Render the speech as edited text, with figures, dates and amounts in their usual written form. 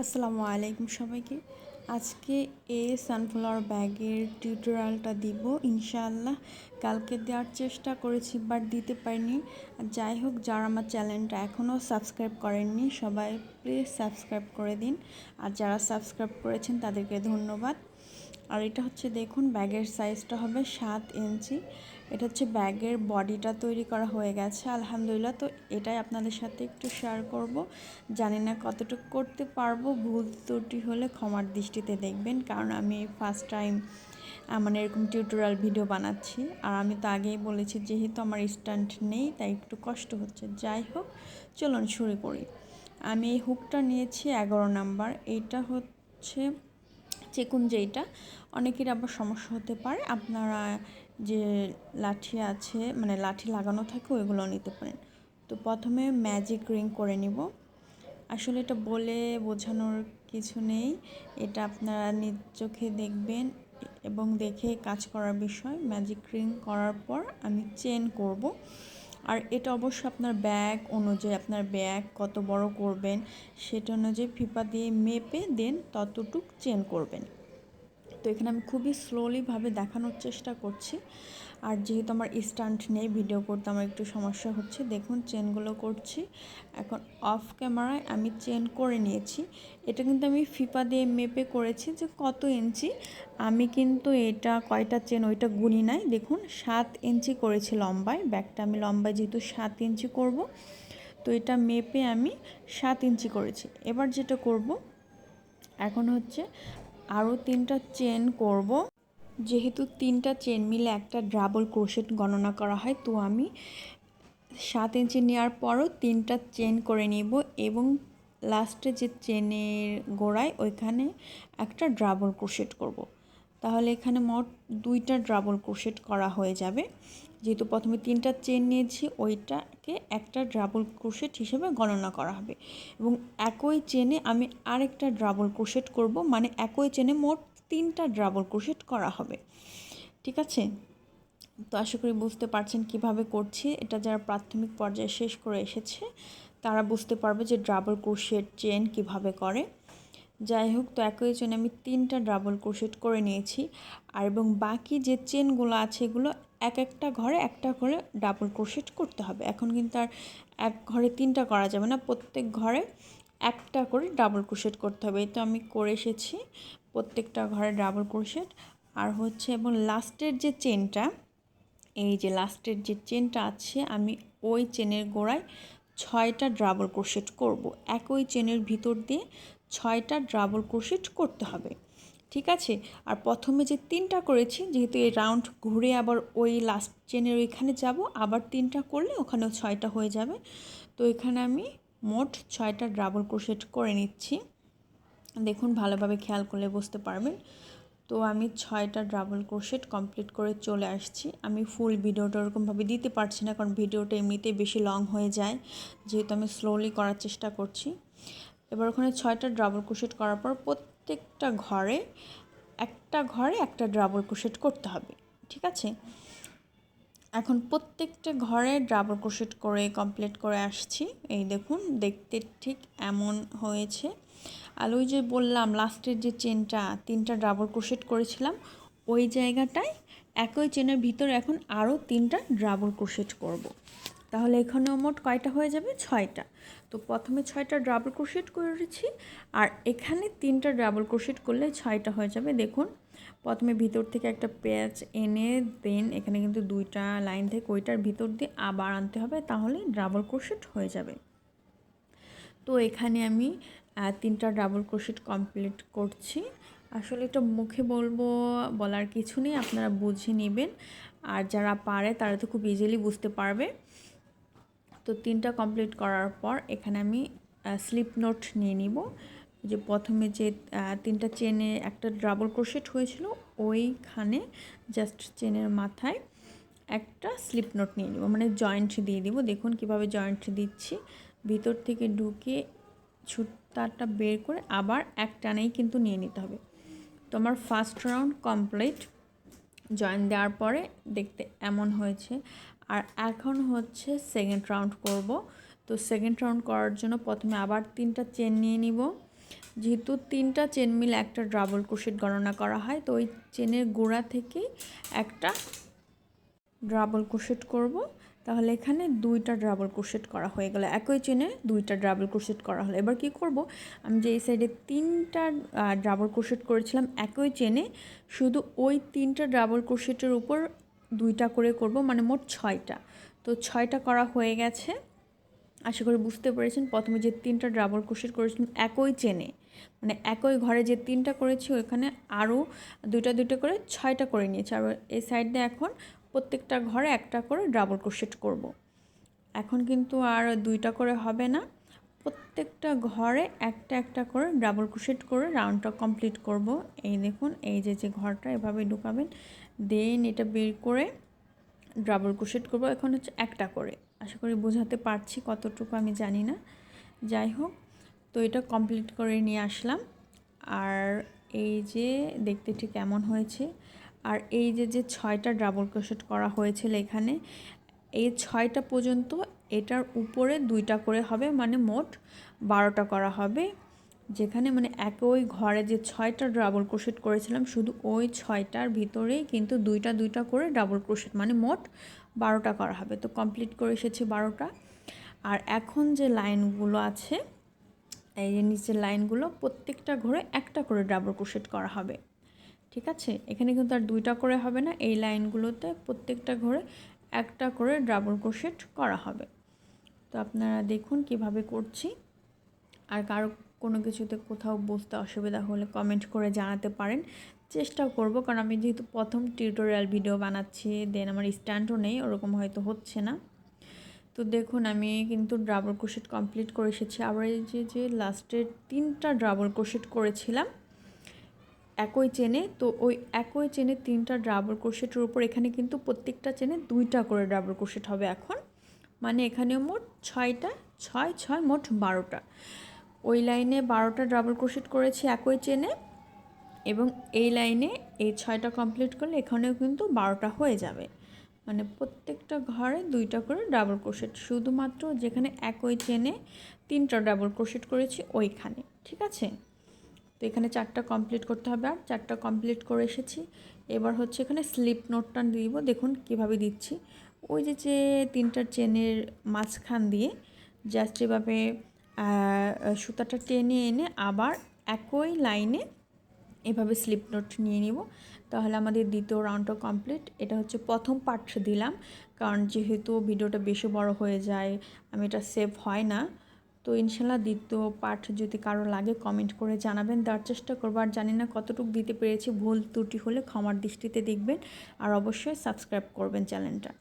আসসালামু আলাইকুম সবাইকে। আজকে এই সানফ্লাওয়ার ব্যাগের টিউটোরিয়ালটা দিব ইনশাআল্লাহ। কালকে দেওয়ার চেষ্টা করেছি বাট দিতে পারিনি। যাই হোক, যারা আমার চ্যানেলটা এখনও সাবস্ক্রাইব করেননি সবাই প্লিজ সাবস্ক্রাইব করে দিন, আর যারা সাবস্ক্রাইব করেছেন তাদেরকে ধন্যবাদ। আর এটা হচ্ছে দেখুন, ব্যাগের সাইজটা হবে 7 ইঞ্চি। এটা হচ্ছে ব্যাগের বডিটা তৈরি করা হয়ে গেছে আলহামদুলিল্লাহ। তো এটাই আপনাদের সাথে একটু শেয়ার করব। জানি না কতটুকু করতে পারবো, ভুল ত্রুটি হলে ক্ষমার দৃষ্টিতে দেখবেন, কারণ আমি ফার্স্ট টাইম মানে এরকম টিউটোরিয়াল ভিডিও বানাচ্ছি। আর আমি তো আগেই বলেছি যেহেতু আমার স্ট্যান্ড নেই তাই একটু কষ্ট হচ্ছে। যাই হোক, চলুন শুরু করি। আমি এই হুকটা নিয়েছি 11 নাম্বার। এইটা হচ্ছে চেকুন, যেইটা অনেকের আবার সমস্যা হতে পারে, আপনারা যে লাঠি আছে মানে লাঠি লাগানো থাকে ওইগুলো নিতে পারেন। তো প্রথমে ম্যাজিক রিং করে নিব। আসলে এটা বলে বোঝানোর কিছু নেই, এটা আপনারা নিজ চোখে দেখবেন এবং দেখে কাজ করার বিষয়। ম্যাজিক রিং করার পর আমি চেন করব। আর এটা অবশ্যই আপনার ব্যাগ অনুযায়ী, আপনার ব্যাগ কত বড় করবেন সেটা অনুযায়ী ফিতা দিয়ে মেপে দেন ততটুক চেন করবেন। তো এখানে আমি খুবই স্লোলিভাবে দেখানোর চেষ্টা করছি। আর যেহেতু আমার স্ট্যান্ড নেই, ভিডিও করতে আমার একটু সমস্যা হচ্ছে। দেখুন চেনগুলো করছি। এখন অফ ক্যামেরায় আমি চেন করে নিয়েছি। এটা কিন্তু আমি ফিতা দিয়ে মেপে করেছি যে কত ইঞ্চি। আমি কিন্তু এটা কয়টা চেন ওইটা গুনি নাই। দেখুন 7 ইঞ্চি করেছি লম্বায়। ব্যাগটা আমি লম্বায় যেহেতু 7 ইঞ্চি করব, তো এটা মেপে আমি 7 ইঞ্চি করেছি। এবার যেটা করব এখন হচ্ছে আরও 3টা চেন করব। যেহেতু 3টা চেন মিলে একটা ডাবল ক্রোশেট গণনা করা হয়, তো আমি 7 ইঞ্চি নেওয়ার পরও 3টা চেন করে নিব এবং লাস্টে যে চেনের গোড়ায় ওইখানে একটা ডাবল ক্রোশেট করব। তাহলে এখানে মোট 2টা ডাবল ক্রোশেট করা হয়ে যাবে। যেহেতু প্রথমে 3টা চেন নিয়েছি, ওইটাকে একটা ডাবল ক্রোশেট হিসেবে গণনা করা হবে এবং একই চেনে আমি আরেকটা ডাবল ক্রোশেট করব, মানে একই চেনে মোট 3টা ডাবল ক্রোশেট করা হবে। ঠিক আছে? তো আশা করি বুঝতে পারছেন কিভাবে করছি। এটা যারা প্রাথমিক পর্যায়ে শেষ করে এসেছে তারা বুঝতে পারবে যে ডাবল ক্রোশেট চেন কিভাবে করে। যাই হোক, তো একই চেনে আমি 3টা ডাবল ক্রোশেট করে নিয়েছি। আর এবং বাকি যে চেনগুলো আছে এগুলো এক একটা ঘরে একটা করে ডাবল ক্রোশেট করতে হবে। এখন কিন্তু আর এক ঘরে 3টা করা যাবে না, প্রত্যেক ঘরে একটা করে ডাবল ক্রোশেট করতে হবে। এই তো আমি করে এসেছি প্রত্যেকটা ঘরে ডাবল ক্রোশেট। আর হচ্ছে এবং লাস্টের যে চেনটা, এই যে লাস্টের যে চেনটা আছে আমি ওই চেনের গোড়ায় 6টা ডাবল ক্রোশেট করব। একই চেনের ভিতর দিয়ে 6টা ডাবল ক্রোশেট করতে হবে। ঠিক আছে? আর প্রথমে যে 3টা করেছি, যেহেতু এই রাউন্ড ঘুরে আবার ওই লাস্ট চেনের ওইখানে যাব, আবার 3টা করলে ওখানেও 6টা হয়ে যাবে। তো এখানে আমি মোট 6টা ডাবল ক্রোশেট করে নিচ্ছি। দেখুন ভালোভাবে খেয়াল করলে বুঝতে পারবেন। তো আমি 6টা ডাবল ক্রোশেট কমপ্লিট করে চলে আসছি। আমি ফুল ভিডিওটা ওরকমভাবে দিতে পারছি না, কারণ ভিডিওটা এমনিতেই বেশি লং হয়ে যায়, যেহেতু আমি স্লোলি করার চেষ্টা করছি। এবার ওখানে 6টা ডাবল ক্রোশেট করার পর প্রত্যেকটা ঘরে একটা ডাবল ক্রোশেট করতে হবে। ঠিক আছে? এখন প্রত্যেকটা ঘরে ডাবল ক্রোশেট করে কমপ্লিট করে আসছি। এই দেখুন, দেখতে ঠিক এমন হয়েছে। আর ওই যে বললাম লাস্টের যে চেনটা 3টা ডাবল ক্রোশেট করেছিলাম, ওই জায়গাটায় একই চেনের ভিতরে এখন আরও 3টা ডাবল ক্রোশেট করব। তাহলে এখানেও মোট কয়টা হয়ে যাবে? 6টা। তো প্রথমে 6টা ডাবল ক্রোশেট করেছি, আর এখানে 3টা ডাবল ক্রোশেট করলে 6টা হয়ে যাবে। দেখুন প্রথমে ভিতর থেকে একটা প্যাচ এনে দেন, এখানে কিন্তু 2টা লাইন থেকে ওইটার ভিতর দিয়ে আবার আনতে হবে, তাহলে ডাবল ক্রোশেট হয়ে যাবে। তো এখানে আমি 3টা ডাবল ক্রোশেট কমপ্লিট করছি। আসলে এটা মুখে বলার কিছু নেই, আপনারা বুঝে নেবেন। আর যারা পারে তারা তো খুব ইজিলি বুঝতে পারবে। তো 3টা কমপ্লিট করার পর এখানে আমি স্লিপ নোট নিয়ে নিব। যে প্রথমে যে 3টা চেনে একটা ডাবল ক্রোশেট হয়েছিল, ওইখানে জাস্ট চেনের মাথায় একটা স্লিপ নোট নিয়ে নিব, মানে জয়েন্ট দিয়ে দিব। দেখুন কিভাবে জয়েন্ট দিচ্ছি। ভিতর থেকে ঢুকে সুতাটা বের করে আবার এক টানেই কিন্তু নিয়ে নিতে হবে। তো আমার ফার্স্ট রাউন্ড কমপ্লিট। জয়েন দেওয়ার পরে দেখতে এমন হয়েছে। আর এখন হচ্ছে সেকেন্ড রাউন্ড করব। তো সেকেন্ড রাউন্ড করার জন্য প্রথমে আবার 3টা চেন নিয়ে নিব। যেহেতু 3টা চেন মিলে একটা ডাবল ক্রোশেট গণনা করা হয়, তো ওই চেনের গোড়া থেকে একটা ডাবল ক্রোশেট করব। তাহলে এখানে 2টা ডাবল ক্রোশেট করা হয়ে গেল, একই চেনে 2টা ডাবল ক্রোশেট করা হলো। এবার কি করব, আমি যে এই সাইডে 3টা ডাবল ক্রোশেট করেছিলাম একই চেনে, শুধু ওই 3টা ডাবল ক্রোশেটের উপর 2টা করে করব, মানে মোট 6টা। তো 6টা করা হয়ে গেছে, আশা করি বুঝতে পেরেছেন। প্রথমে যে 3টা ডাবল ক্রোশেট করেছিলাম একই চেনে, মানে একই ঘরে যে 3টা করেছি ওইখানে আরও 2টা করে 6টা করে নিয়েছি। আর এই সাইডে এখন প্রত্যেকটা ঘরে একটা করে ডাবল ক্রোশেট করব। এখন কিন্তু আর 2টা করে হবে না, প্রত্যেকটা ঘরে একটা একটা করে ডাবল ক্রোশেট করে রাউন্ডটা কমপ্লিট করব। এই দেখুন, এই যে ঘরটা এভাবে ঢুকাবেন, দেন এটা বের করে ডাবল ক্রোশেট করব। এখন হচ্ছে একটা করে, আশা করি বোঝাতে পারছি কতটুকু আমি জানি না, যাই হোক। তো এটা কমপ্লিট করে নিয়ে আসলাম। আর এই যে দেখতে ঠিক কেমন হয়েছে। আর এই যে 6টা ডাবল ক্রোশেট করা হয়েছিল এখানে, এই 6টা পর্যন্ত এটার উপরে 2টা করে হবে, মানে মোট 12টা করা হবে। যেখানে মানে একই ঘরে যে 6টা ডাবল ক্রোশেট করেছিলাম, শুধু ওই 6টার ভিতরেই কিন্তু 2টা করে ডাবল ক্রোশেট, মানে মোট 12টা করা হবে। তো কমপ্লিট করে এসেছে 12টা। আর এখন যে লাইনগুলো আছে, এই যে নিচের লাইনগুলো, প্রত্যেকটা ঘরে একটা করে ডাবল ক্রোশেট করা হবে, ঠিক আছে। এখানে কিন্তু আর 2টা করে হবে না, এই লাইনগুলোতে প্রত্যেকটা ঘরে একটা করে ডাবল ক্রোশেট করা হবে। তো আপনারা দেখুন কিভাবে করছি। আর কারো কোনো কিছুতে কোথাও বুঝতে অসুবিধা হলে কমেন্ট করে জানাতে পারেন, চেষ্টা করব। কারণ আমি যেহেতু প্রথম টিউটোরিয়াল ভিডিও বানাচ্ছি, দেন আমার স্ট্যান্ডও নেই, ওরকম হয়তো হচ্ছে না। তো দেখুন আমি কিন্তু ডাবল ক্রোশেট কমপ্লিট করে এসেছি। আবার এই যে লাস্টের 3টা ডাবল ক্রোশেট করেছিলাম একই চেনে, তো ওই একই চেনে 3টা ডাবল ক্রোশেটের উপর এখানে কিন্তু প্রত্যেকটা চেনে 2টা করে ডাবল ক্রোশেট হবে এখন, মানে এখানেও মোট 6টা, 6 6 মোট 12টা। ওই লাইনে 12টা ডাবল ক্রোশেট করেছি একই চেনে, এবং এই লাইনে এই 6টা কমপ্লিট করলে এখানেও কিন্তু 12টা হয়ে যাবে, মানে প্রত্যেকটা ঘরে 2টা করে ডাবল ক্রোশেট, শুধুমাত্র যেখানে একই চেনে 3টা ডাবল ক্রোশেট করেছি ওইখানে, ঠিক আছে। তো এখানে 4টা কমপ্লিট করতে হবে, আর 4টা কমপ্লিট করে এসেছি। এবার হচ্ছে এখানে স্লিপ নোটটা দিব, দেখুন কিভাবে দিচ্ছি। ওই যে 3টা চেনের মাঝখান দিয়ে জাস্ট এভাবে সুতাটা টেনে এনে আবার একই লাইনে এভাবে স্লিপ নোট নিয়ে নিব, তাহলে আমাদের দ্বিতীয় রাউন্ডটা কমপ্লিট। এটা হচ্ছে প্রথম পার্ট দিলাম, কারণ যেহেতু ভিডিওটা বেশি বড় হয়ে যায়, আমি এটা সেভ হয় না। তো ইনশাল্লাহ দ্বিতীয় পার্ট যদি কারো লাগে কমেন্ট করে জানাবেন, দেওয়ার চেষ্টা করবো। আর জানি না কতটুকু দিতে পেরেছি, ভুল ত্রুটি হলে ক্ষমার দৃষ্টিতে দেখবেন, আর অবশ্যই সাবস্ক্রাইব করবেন চ্যানেলটা।